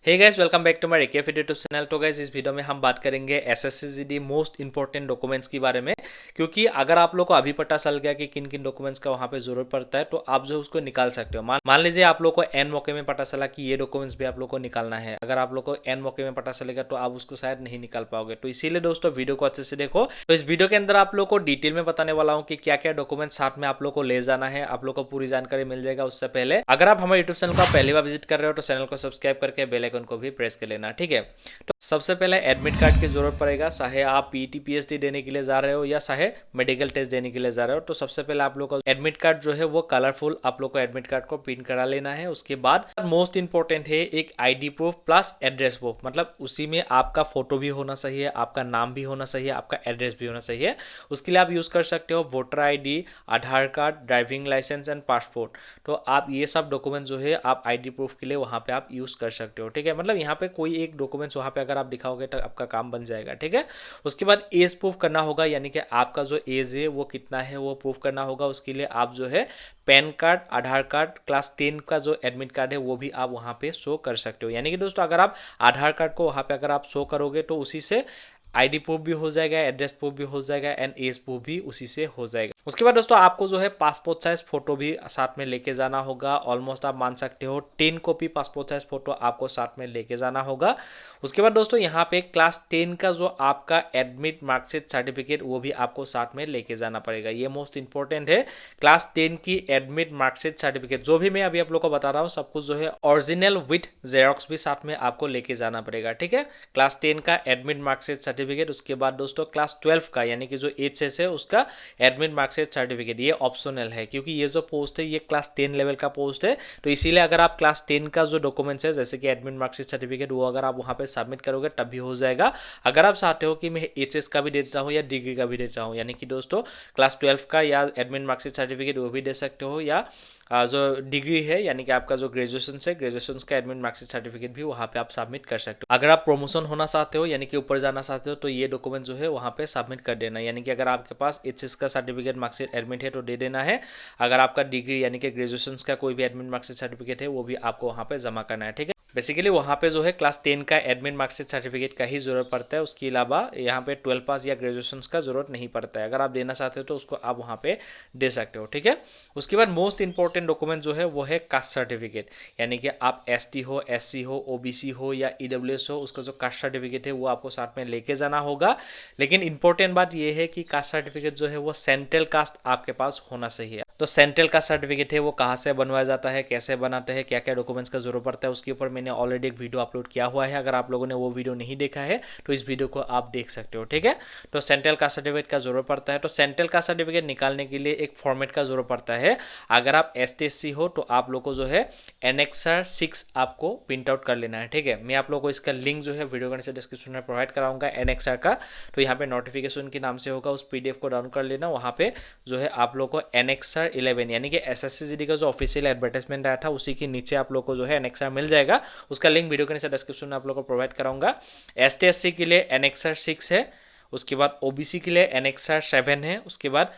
Hey guys, welcome back to my रिकेफ YouTube channel. तो guys, इस वीडियो में हम बात करेंगे SSC GD most important documents के बारे में। क्योंकि अगर आप लोग को अभी पता चल गया कि किन किन डॉक्यूमेंट्स का वहां पे जरूरत पड़ता है, तो आप जो उसको निकाल सकते हो। मान लीजिए आप लोग को एन मौके में पता चला कि ये डॉक्यूमेंट्स भी आप लोग को निकालना है। अगर आप लोग को एन मौके में पता चलेगा तो आप उसको शायद नहीं निकाल पाओगे। तो इसीलिए दोस्तों वीडियो को अच्छे से देखो। तो इस वीडियो के अंदर आप लोग को डिटेल में बताने वाला हूँ कि क्या क्या डॉक्यूमेंट साथ में आप लोग को ले जाना है। आप लोग को पूरी जानकारी मिल जाएगा। उससे पहले अगर आप हमारे यूट्यूब चैनल को पहली बार विजिट कर रहे हो तो चैनल को सब्सक्राइब करके बेल आइकन को भी प्रेस कर लेना, ठीक है। तो सबसे पहले एडमिट कार्ड की जरूरत पड़ेगा, चाहे आप पीटी पीएचडी देने के लिए जा रहे हो या चाहे मेडिकल टेस्ट देने के लिए जा रहे हो। तो सबसे पहले आप लोग को एडमिट कार्ड जो है वो कलरफुल आप लोग को एडमिट कार्ड को प्रिंट करा लेना है। उसके बाद मोस्ट इंपॉर्टेंट है एक ID proof plus address proof, मतलब उसी में आपका फोटो भी होना चाहिए, आपका नाम भी होना चाहिए, आपका एड्रेस भी होना चाहिए। उसके लिए आप यूज कर सकते हो voter ID, Aadhaar card, driving licence and passport. तो आप ये सब डॉक्यूमेंट जो है आप आईडी प्रूफ के लिए वहां पे आप यूज कर सकते हो, ठीक है। मतलब यहाँ पे कोई एक डॉक्यूमेंट्स वहां पे अगर आप दिखाओगे तो आपका काम बन जाएगा, ठीक है। उसके बाद एज प्रूफ करना होगा, यानी कि आपका जो एज है वो कितना है वो प्रूफ करना होगा। उसके लिए आप जो है पैन कार्ड, आधार कार्ड, क्लास 10 का जो एडमिट कार्ड है वो भी आप वहां पे शो कर सकते हो। यानी कि दोस्तों अगर आप आधार कार्ड को वहां पे अगर आप शो करोगे तो उसी से आईडी प्रूफ भी हो जाएगा, एड्रेस प्रूफ भी हो जाएगा एंड एज प्रूफ भी उसी से हो जाएगा। उसके बाद दोस्तों आपको जो है पासपोर्ट साइज फोटो भी साथ में लेके जाना होगा। ऑलमोस्ट आप मान सकते हो 10 कॉपी पासपोर्ट साइज फोटो आपको साथ में लेके जाना होगा। उसके बाद दोस्तों यहाँ पे क्लास 10 का जो आपका एडमिट मार्कशीट सर्टिफिकेट वो भी आपको साथ में लेके जाना पड़ेगा। ये मोस्ट इंपॉर्टेंट है। क्लास 10 की एडमिट मार्कशीट सर्टिफिकेट जो भी मैं अभी आप लोग को बता रहा हूँ सब कुछ जो है ओरिजिनल विथ जेरोक्स भी साथ में आपको लेके जाना पड़ेगा, ठीक है। क्लास 10 का एडमिट मार्कशीट सर्टिफिकेट, उसके बाद दोस्तों क्लास 12 का यानी कि जो एचएस है उसका एडमिट मार्कशीट सर्टिफिकेट। ये ऑप्शनल है क्योंकि ये जो पोस्ट है ये क्लास 10 लेवल का पोस्ट है। तो इसीलिए अगर आप क्लास 10 का जो डॉक्यूमेंट्स है जैसे कि एडमिट मार्कशीट सर्टिफिकेट वो अगर आप वहां पे सबमिट करोगे तब भी हो जाएगा। अगर आप चाहते हो कि मैं एचएस का भी देता हूँ या डिग्री का भी देता हूँ, यानी कि दोस्तों क्लास 12 का या एडमिट मार्कशीट सर्टिफिकेट वो भी दे सकते हो, या जो डिग्री है यानी कि आपका जो ग्रेजुएशन है ग्रेजुएशन का एडमिट मार्कशीट सर्टिफिकेट भी वहां पे आप सबमिट कर सकते हो। अगर आप प्रमोशन होना चाहते हो यानी कि ऊपर जाना चाहते हो तो ये डॉक्यूमेंट जो है वहां पे सबमिट कर देना। यानी कि अगर आपके पास एचएस का सर्टिफिकेट मार्कशीट एडमिट है तो दे देना है। अगर आपका डिग्री यानी कि ग्रेजुएशन का कोई भी एडमिट मार्कशीट सर्टिफिकेट है वो भी आपको वहां पे जमा करना है, ठीक है। बेसिकली वहाँ पे जो है क्लास 10 का एडमिट मार्कशीट सर्टिफिकेट का ही जरूरत पड़ता है। उसके अलावा यहाँ पे 12 पास या ग्रेजुएशन का जरूरत नहीं पड़ता है। अगर आप देना चाहते हो तो उसको आप वहाँ पे दे सकते हो, ठीक है। उसके बाद मोस्ट इंपॉर्टेंट डॉक्यूमेंट जो है वो है कास्ट सर्टिफिकेट, यानी कि आप एसटी हो, एससी हो, ओबीसी हो या ईडब्ल्यूएस हो, उसका जो कास्ट सर्टिफिकेट है वो आपको साथ में लेके जाना होगा। लेकिन इंपॉर्टेंट बात यह है कि कास्ट सर्टिफिकेट जो है वो सेंट्रल कास्ट आपके पास होना चाहिए। तो सेंट्रल कास्ट सर्टिफिकेट है वो कहाँ से बनवाया जाता है, कैसे बनाते हैं, क्या क्या डॉक्यूमेंट्स का जरूरत पड़ता है, उसके ऊपर मैंने ऑलरेडी एक वीडियो अपलोड किया हुआ है। अगर आप लोगों ने वो वीडियो नहीं देखा है तो इस वीडियो को आप देख सकते हो, ठीक है। तो सेंट्रल कास्ट सर्टिफिकेट का जरूरत पड़ता है। तो सेंट्रल कास्ट सर्टिफिकेट निकालने के लिए एक फॉर्मेट का जरूरत पड़ता है। अगर आप एसटीएससी हो तो आप लोग को जो है एनेक्सर 6 आपको प्रिंट आउट कर लेना है, ठीक है। मैं आप लोगों को इसका लिंक जो है वीडियो के नीचे डिस्क्रिप्शन में प्रोवाइड कराऊंगा एनेक्सर का। तो यहाँ पे नोटिफिकेशन के नाम से होगा, उस पीडीएफ को डाउनलोड कर लेना। वहाँ पे जो है आप लोग को एनेक्सर 11 यानी कि एसएससी जीडी का जो ऑफिशियल एडवर्टाइजमेंट आया था उसी के नीचे आप लोग को जो है एनेक्सर मिल जाएगा। उसका लिंक वीडियो के नीचे डिस्क्रिप्शन में आप लोग को प्रोवाइड कराऊंगा। एसटीएससी के लिए एनेक्सर 6 है, उसके बाद ओबीसी के लिए एनेक्सर 7 है, उसके बाद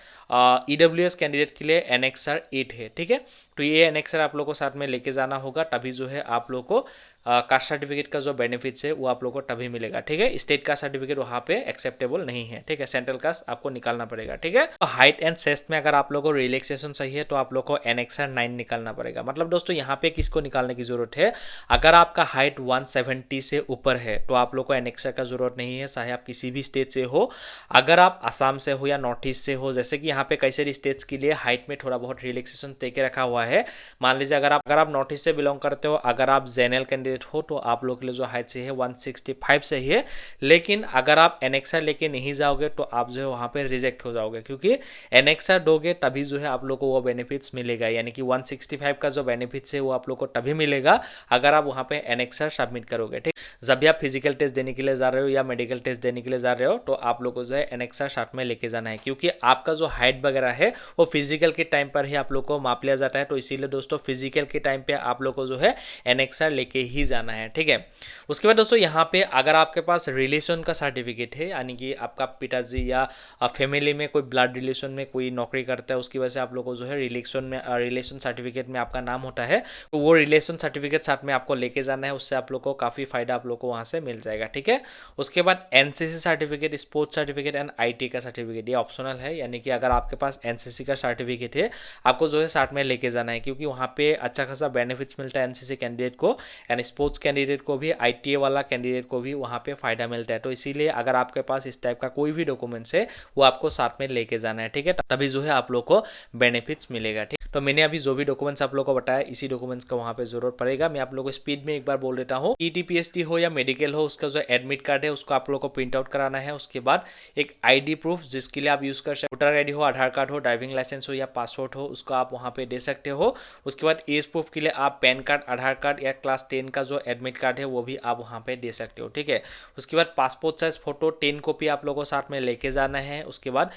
ईडब्ल्यूएस कैंडिडेट के लिए एनेक्सर 8 है, ठीक है। तो ये एनेक्सर आप लोग को साथ में लेके जाना होगा, तभी जो है आप लोग को कास्ट सर्टिफिकेट का जो बेनिफिट्स है वो आप लोग को तभी मिलेगा, ठीक है। स्टेट कास्ट सर्टिफिकेट वहाँ पे एक्सेप्टेबल नहीं है, ठीक है। सेंट्रल कास्ट आपको निकालना पड़ेगा, ठीक है। तो हाइट एंड चेस्ट में अगर आप लोग को रिलैक्सेशन चाहिए तो आप लोग को एनेक्सर 9 निकालना पड़ेगा। मतलब दोस्तों यहाँ पे किसको निकालने की जरूरत है, अगर आपका हाइट 170 से ऊपर है तो आप लोग को एनेक्सर का जरूरत नहीं है, चाहे आप किसी भी स्टेट से हो। अगर आप आसाम से हो या नॉर्थ ईस्ट से हो, जैसे कि यहाँ पे कई सारी स्टेट्स के लिए हाइट में थोड़ा बहुत रिलैक्सेशन दे के रखा हुआ है। मान लीजिए अगर आप नॉर्थ ईस्ट से बिलोंग करते हो, अगर आप जेनरल कैंडिडेट हो तो आप लोग के लिए जो हाइट से है 165 से ही है। लेकिन अगर आप एनेक्सर लेके नहीं जाओगे तो आप जो है वहां पे रिजेक्ट हो जाओगे, क्योंकि एनेक्सर दोगे तभी जो है आप लोग को वो बेनिफिट्स मिलेगा। यानी कि 165 का जो बेनिफिट्स है वो आप लोग को तभी मिलेगा अगर आप वहां पे एनेक्सर सबमिट करोगे, ठीक। जब भी आप फिजिकल टेस्ट देने के लिए जा रहे हो या मेडिकल टेस्ट देने के लिए जा रहे हो तो आप लोग को जो है एनेक्सर साथ में लेके जाना है, क्योंकि आपका जो हाइट वगैरह है वो फिजिकल के टाइम पर ही आप लोग को माप लिया जाता है। तो इसीलिए दोस्तों फिजिकल के टाइम पे आप लोग को जो है एनेक्सर लेके ही जाना है, ठीक है। उसके बाद दोस्तों यहाँ पे अगर आपके पास रिलेशन का सर्टिफिकेट है, यानी कि आपका पिताजी या फैमिली में कोई ब्लड रिलेशन में कोई नौकरी करता है, उसकी वजह से आप लोग को जो है रिलेशन सर्टिफिकेट में आपका नाम होता है, तो वो रिलेशन सर्टिफिकेट साथ में आपको लेके जाना है। उससे आप लोग को काफ़ी फायदा आप लोग को वहाँ से मिल जाएगा, ठीक है। उसके बाद NCC certificate, sports certificate and IT का सर्टिफिकेट, ये ऑप्शनल है, यानी कि अगर आपके पास एनसीसी का सर्टिफिकेट है आपको जो है साथ में लेके जाना है, क्योंकि वहाँ पे अच्छा खासा बेनिफिट्स मिलता है एनसीसी कैंडिडेट को, एंड स्पोर्ट्स कैंडिडेट को भी, आईटीए वाला कैंडिडेट को भी वहाँ पे फायदा मिलता है। तो इसीलिए अगर आपके पास इस टाइप का कोई भी डॉक्यूमेंट्स है वो आपको साथ में लेके जाना है, ठीक है, तभी जो है आप लोग को बेनिफिट्स मिलेगा, ठीक। तो मैंने अभी जो भी डॉक्यूमेंट्स आप लोगों को बताया इसी डॉक्यूमेंट्स का वहाँ पे जरूरत पड़ेगा। मैं आप लोगों को स्पीड में एक बार बोल देता हूँ, ईटीपीएसटी हो या मेडिकल हो, उसका जो एडमिट कार्ड है उसको आप लोगों को प्रिंट आउट कराना है। उसके बाद एक आईडी प्रूफ जिसके लिए आप यूज कर सकते, वोटर आईडी हो, आधार कार्ड हो, ड्राइविंग लाइसेंस हो या पासपोर्ट हो, उसको आप वहाँ पे दे सकते हो। उसके बाद एज प्रूफ के लिए आप पैन कार्ड, आधार कार्ड या क्लास 10 का जो एडमिट कार्ड है वो भी आप वहाँ पे दे सकते हो, ठीक है। उसके बाद पासपोर्ट साइज फोटो 10 कॉपी आप लोगों को साथ में लेके जाना है। उसके बाद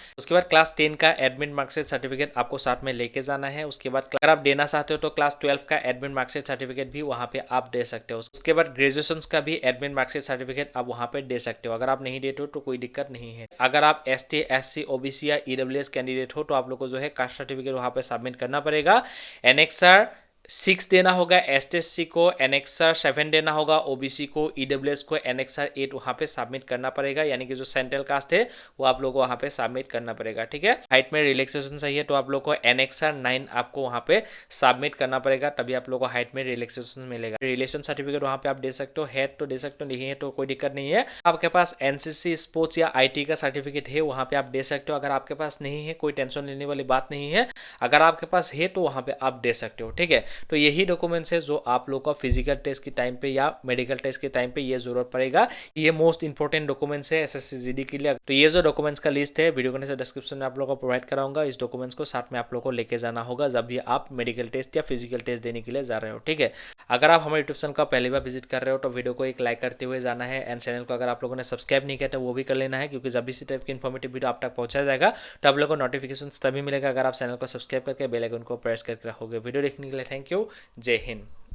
क्लास 10 का एडमिट मार्कशीट सर्टिफिकेट आपको साथ में लेके जाना है। उसके बाद अगर आप देना चाहते हो तो क्लास 12 का एडमिट मार्कशीट सर्टिफिकेट भी वहाँ पे आप दे सकते हो। उसके बाद ग्रेजुएशन का भी एडमिट मार्कशीट सर्टिफिकेट आप वहाँ पे दे सकते हो। अगर आप नहीं देते हो तो कोई दिक्कत नहीं है। अगर आप एसटी, एससी, ओबीसी या ईडब्ल्यूएस कैंडिडेट हो तो आप लोग को जो है कास्ट सर्टिफिकेट वहाँ पे सबमिट करना पड़ेगा। एनेक्सर 6 देना होगा एसटीएससी को, एनेक्सर 7 देना होगा ओबीसी को, ईडब्ल्यूएस को एनेक्सर 8 वहाँ पे सबमिट करना पड़ेगा, यानी कि जो सेंट्रल कास्ट है वो आप लोगों को वहाँ पे सबमिट करना पड़ेगा, ठीक है। हाइट में रिलैक्सेशन चाहिए तो आप लोग को एनेक्सर 9 आपको वहाँ पे सबमिट करना पड़ेगा, तभी आप लोग को हाइट में रिलैक्सेशन मिलेगा। रिलेशन सर्टिफिकेट वहाँ पे आप दे सकते हो, है तो दे सकते हो, नहीं है तो कोई दिक्कत नहीं है। आपके पास एनसीसी, स्पोर्ट्स या आईटी का सर्टिफिकेट है वहाँ पे आप दे सकते हो। अगर आपके पास नहीं है कोई टेंशन लेने वाली बात नहीं है, अगर आपके पास है तो वहाँ पे आप दे सकते हो, ठीक है। तो यही डॉक्यूमेंट्स है जो आप लोग का फिजिकल टेस्ट के टाइम पे या मेडिकल टेस्ट के टाइम पे ये जरूरत पड़ेगा। ये मोस्ट इंपोर्टेंट डॉक्यूमेंट्स है एसएससी के लिए। तो ये जो डॉक्यूमेंट्स का लिस्ट है वीडियो के नीचे डिस्क्रिप्शन में आप लोगों को प्रोवाइड कराऊंगा। इस डॉक्यूमेंट्स को साथ में आप लोग को लेके जाना होगा जब भी आप मेडिकल टेस्ट या फिजिकल टेस्ट देने के लिए जा रहे हो, ठीक है। अगर आप हमारे यूट्यूब चैनल का पहली बार विजिट कर रहे हो तो वीडियो को एक लाइक करते हुए जाना है, एंड चैनल को अगर आप लोगों ने सब्सक्राइब नहीं किया तो वो भी कर लेना है, क्योंकि जब भी इसी टाइप की इन्फॉर्मेटिव वीडियो आप तक पहुंचाया जाएगा तो आप लोगों को नोटिफिकेशन तभी मिलेगा अगर आप चैनल को सब्सक्राइब करके बेल आइकन को प्रेस करके रखोगे। वीडियो देखने के लिए थैंक यू। जय हिंद।